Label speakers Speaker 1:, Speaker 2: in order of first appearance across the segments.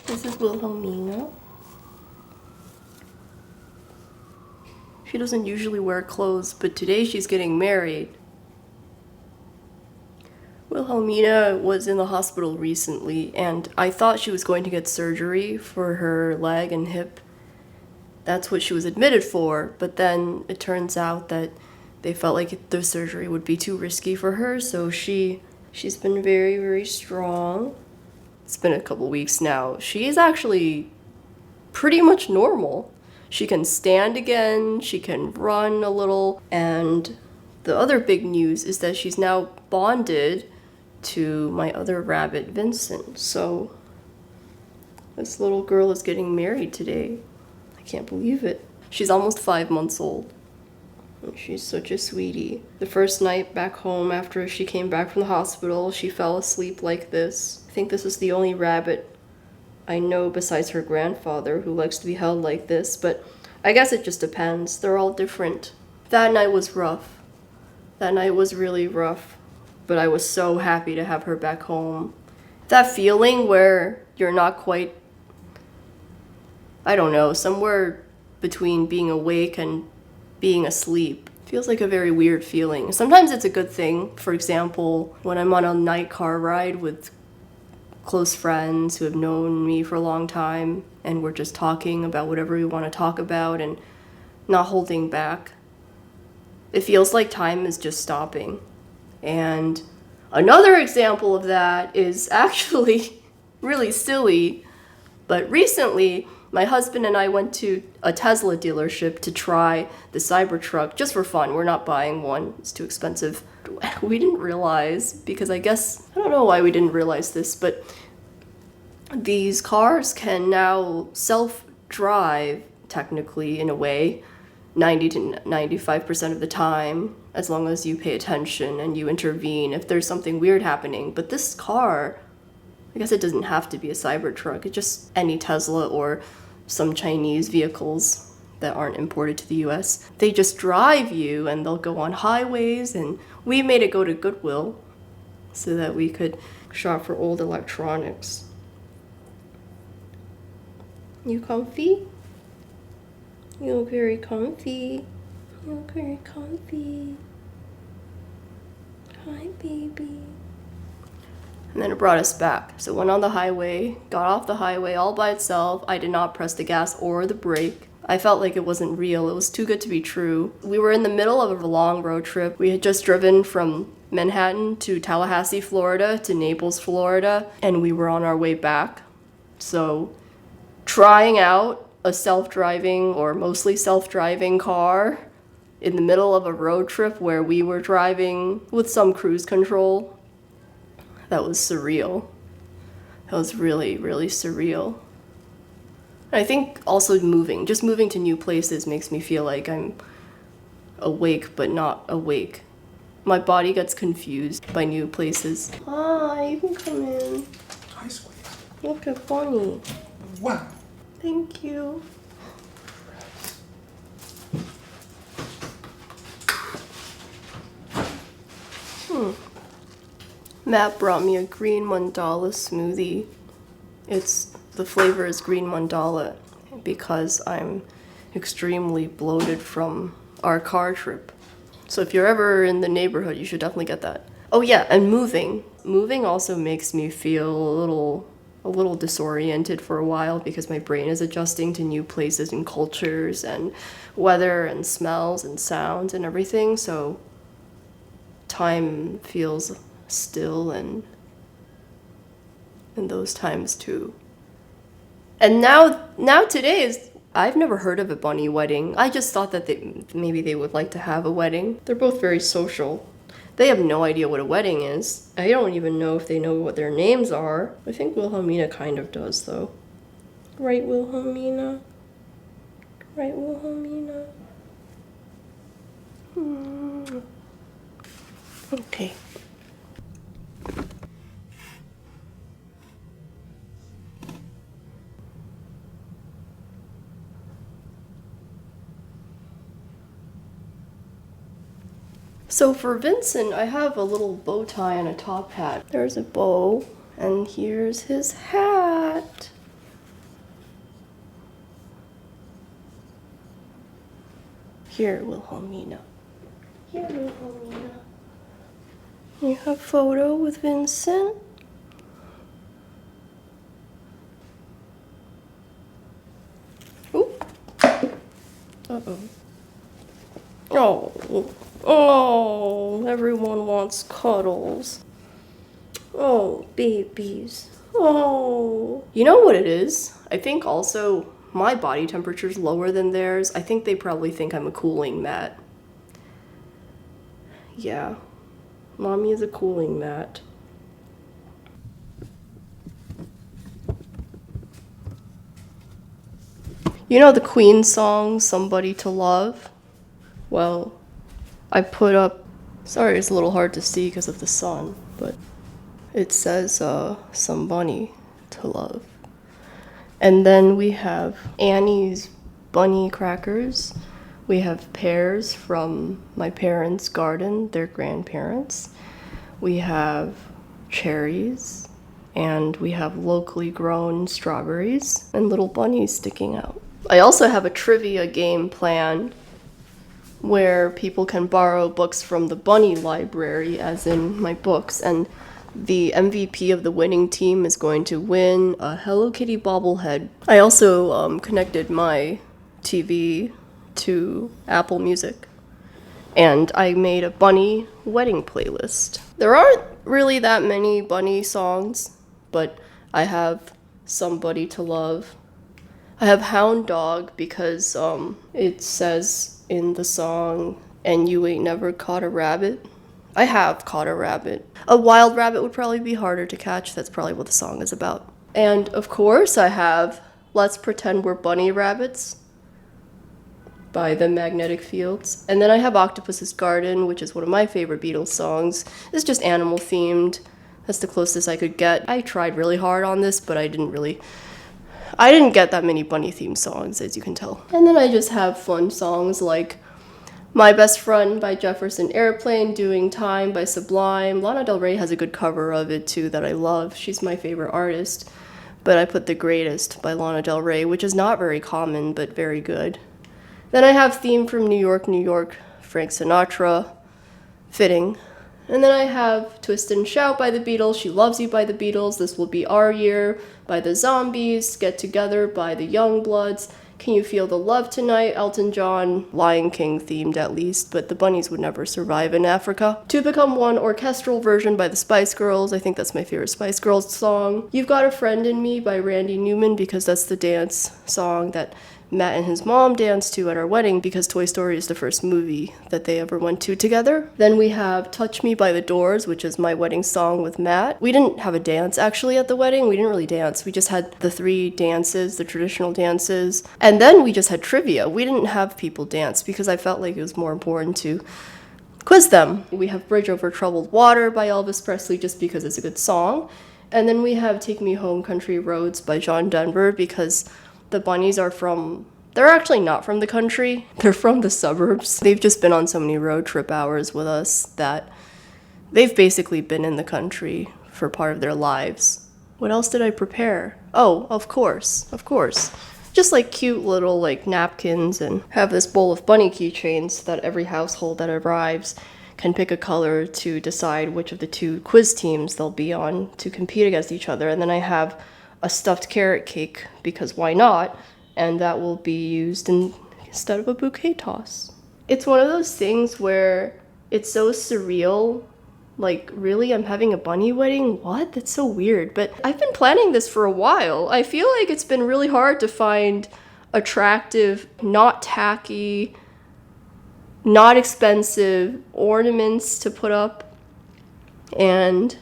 Speaker 1: This is Wilhelmina. She doesn't usually wear clothes, but today she's getting married. Wilhelmina was in the hospital recently, and I thought she was going to get surgery for her leg and hip. That's what she was admitted for, but then it turns out that they felt like the surgery would be too risky for her, so she's been very, very strong. It's been a couple weeks now. She is actually pretty much normal. She can stand again, she can run a little, and the other big news is that she's now bonded to my other rabbit, Vincent. So this little girl is getting married today. I can't believe it. She's almost 5 months old. She's such a sweetie. The first night back home after she came back from the hospital, she fell asleep like this. I think this is the only rabbit I know besides her grandfather who likes to be held like this, but I guess it just depends. They're all different. That night was rough. That night was really rough, but I was so happy to have her back home. That feeling where you're not quite, I don't know, somewhere between being awake and being asleep. Feels like a very weird feeling. Sometimes it's a good thing. For example, when I'm on a night car ride with close friends who have known me for a long time and we're just talking about whatever we want to talk about and not holding back. It feels like time is just stopping. And another example of that is actually really silly, but recently my husband and I went to a Tesla dealership to try the Cybertruck just for fun. We're not buying one, it's too expensive. We didn't realize, because I don't know why we didn't realize this, but these cars can now self-drive, technically, in a way, 90 to 95% of the time, as long as you pay attention and you intervene if there's something weird happening. But this car, I guess it doesn't have to be a Cybertruck, it's just any Tesla or some Chinese vehicles that aren't imported to the US. They just drive you and they'll go on highways, and we made it go to Goodwill so that we could shop for old electronics. You comfy? You look very comfy. You look very comfy. Hi, baby. And then it brought us back. So went on the highway, got off the highway all by itself. I did not press the gas or the brake. I felt like it wasn't real. It was too good to be true. We were in the middle of a long road trip. We had just driven from Manhattan to Tallahassee, Florida, to Naples, Florida, and we were on our way back. So trying out a self-driving or mostly self-driving car in the middle of a road trip where we were driving with some cruise control, that was surreal. That was really, really surreal. I think also just moving to new places makes me feel like I'm awake but not awake. My body gets confused by new places. Hi, you can come in.
Speaker 2: Hi, sweetie.
Speaker 1: Look at Bonnie.
Speaker 2: Wow.
Speaker 1: Thank you. Matt brought me a green mandala smoothie. The flavor is green mandala because I'm extremely bloated from our car trip. So if you're ever in the neighborhood, you should definitely get that. Oh yeah, and moving. Moving also makes me feel a little disoriented for a while because my brain is adjusting to new places and cultures and weather and smells and sounds and everything. So time feels still and in those times too. And now today is, I've never heard of a bunny wedding. I just thought that maybe they would like to have a wedding. They're both very social. They have no idea what a wedding is. I don't even know if they know what their names are. I think Wilhelmina kind of does though. Right, Wilhelmina? Right, Wilhelmina? Okay. So for Vincent, I have a little bow tie and a top hat. There's a bow, and here's his hat. Here, Wilhelmina. Here, Wilhelmina. You have a photo with Vincent? Oop. Uh-oh. Oh, everyone wants cuddles. Oh, babies. Oh. You know what it is? I think also my body temperature's lower than theirs. I think they probably think I'm a cooling mat. Yeah. Mommy is a cooling mat. You know the Queen song, Somebody to Love? Well, I put up, sorry it's a little hard to see because of the sun, but it says somebody to love. And then we have Annie's bunny crackers. We have pears from my parents' garden, their grandparents. We have cherries, and we have locally grown strawberries and little bunnies sticking out. I also have a trivia game planned where people can borrow books from the bunny library, as in my books, and the MVP of the winning team is going to win a Hello Kitty bobblehead. I also connected my TV to Apple Music, and I made a bunny wedding playlist. There aren't really that many bunny songs, but I have Somebody to Love. I have Hound Dog because it says in the song, and you ain't never caught a rabbit. I have caught a rabbit. A wild rabbit would probably be harder to catch. That's probably what the song is about. And of course I have Let's Pretend We're Bunny Rabbits by the Magnetic Fields. And then I have Octopus's Garden, which is one of my favorite Beatles songs. It's just animal themed. That's the closest I could get. I tried really hard on this, but I didn't get that many bunny themed songs, as you can tell. And then I just have fun songs like My Best Friend by Jefferson Airplane, Doing Time by Sublime. Lana Del Rey has a good cover of it too that I love. She's my favorite artist. But I put The Greatest by Lana Del Rey, which is not very common, but very good. Then I have Theme from New York, New York, Frank Sinatra, fitting. And then I have Twist and Shout by the Beatles, She Loves You by the Beatles, This Will Be Our Year by the Zombies, Get Together by the Youngbloods, Can You Feel the Love Tonight, Elton John, Lion King themed at least, but the bunnies would never survive in Africa. To Become One orchestral version by the Spice Girls, I think that's my favorite Spice Girls song. You've Got a Friend in Me by Randy Newman because that's the dance song that Matt and his mom danced to at our wedding because Toy Story is the first movie that they ever went to together. Then we have Touch Me by the Doors, which is my wedding song with Matt. We didn't have a dance actually at the wedding. We didn't really dance. We just had the 3 dances, the traditional dances. And then we just had trivia. We didn't have people dance because I felt like it was more important to quiz them. We have Bridge Over Troubled Water by Elvis Presley just because it's a good song. And then we have Take Me Home Country Roads by John Denver because the bunnies they're actually not from the country. They're from the suburbs. They've just been on so many road trip hours with us that they've basically been in the country for part of their lives. What else did I prepare? Oh, of course. Just like cute little like napkins, and have this bowl of bunny keychains that every household that arrives can pick a color to decide which of the 2 quiz teams they'll be on to compete against each other. And then I have a stuffed carrot cake, because why not? And that will be used instead of a bouquet toss. It's one of those things where it's so surreal. Like, really? I'm having a bunny wedding? What? That's so weird. But I've been planning this for a while. I feel like it's been really hard to find attractive, not tacky, not expensive ornaments to put up. And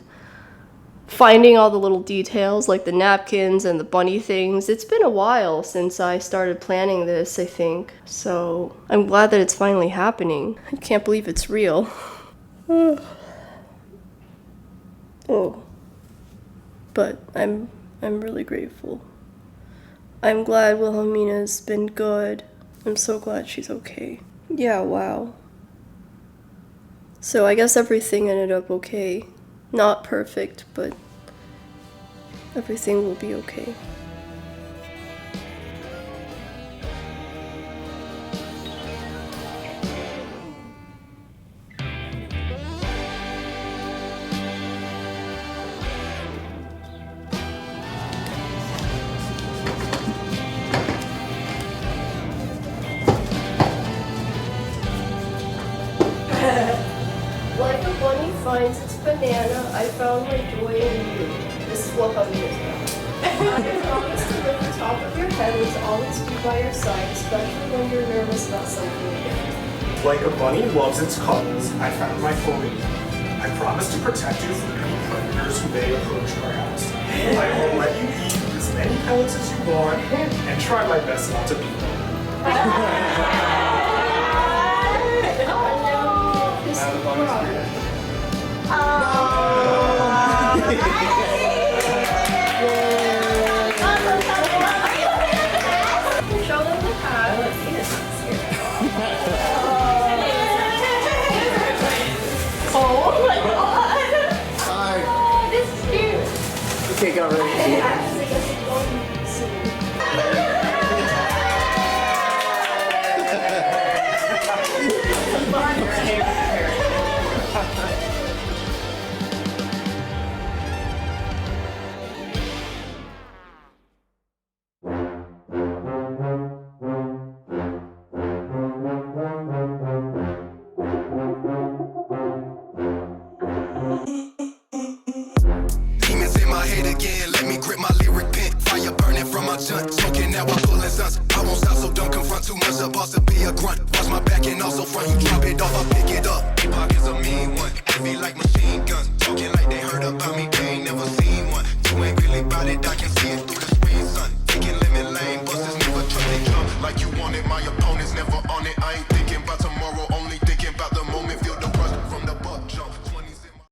Speaker 1: finding all the little details like the napkins and the bunny things. It's been a while since I started planning this, I think. So I'm glad that it's finally happening. I can't believe it's real. Oh. But I'm really grateful. I'm glad Wilhelmina's been good. I'm so glad she's okay. Yeah, wow. So I guess everything ended up okay. Not perfect, but everything will be okay. lines, it's banana. I found my joy in you. This is what honey is now. I promise to lift the top of your head and to always be by your side, especially when you're nervous about something again.
Speaker 2: Like a bunny loves its cuddles, I found my home in you. I promise to protect you from any predators who may approach our house. I will let you eat as many pellets as you want and try my best not to beat them.
Speaker 1: Show them the pad. Let's see this. Oh my god!
Speaker 3: Hi.
Speaker 1: Oh, this is cute.
Speaker 3: Okay, got ready.
Speaker 4: Demons in my head again, let me grip my lyric pen. Fire burning from my junk, smoking now I pull his us. I won't stop, so don't confront too much. Supposed to be a grunt. Watch my back and also front. You drop it off, I pick it up. Pockets a mean one, heavy like machine guns. Talking like they heard about me, they ain't never seen one. You ain't really about it, I can see it through the screen, son. Taking lemon lane, busters never trust they drum. Like you want it, my opponents never on it, I ain't